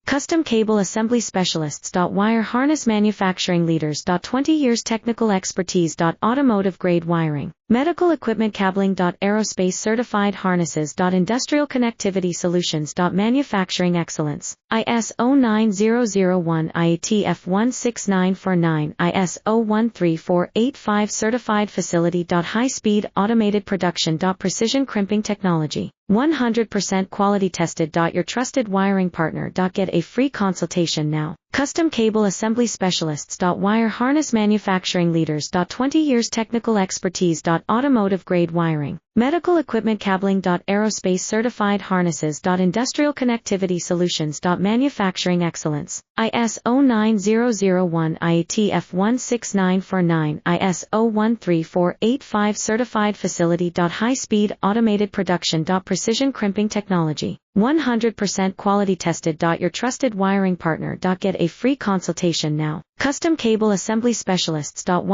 Custom Cable Assembly Specialists. Wire Harness Manufacturing Leaders. 20 years Technical Expertise. Automotive Grade Wiring, Medical Equipment Cabling. Aerospace Certified Harnesses. Industrial Connectivity Solutions. Manufacturing Excellence, ISO 9001 IATF 16949 ISO 13485 Certified Facility. High-speed automated production. Precision crimping technology, 100% quality tested. Your trusted wiring partner. Get a free consultation now. Custom Cable Assembly Specialists. Wire Harness Manufacturing Leaders. 20 years Technical Expertise. Automotive Grade Wiring, Medical Equipment Cabling. Aerospace Certified Harnesses. Industrial Connectivity Solutions. Manufacturing Excellence, ISO 9001 IATF 16949 ISO 13485 Certified Facility. High-speed automated production. Precision crimping technology, 100% quality tested. Your trusted wiring partner. Get a free consultation now. Custom Cable Assembly Specialists. Wire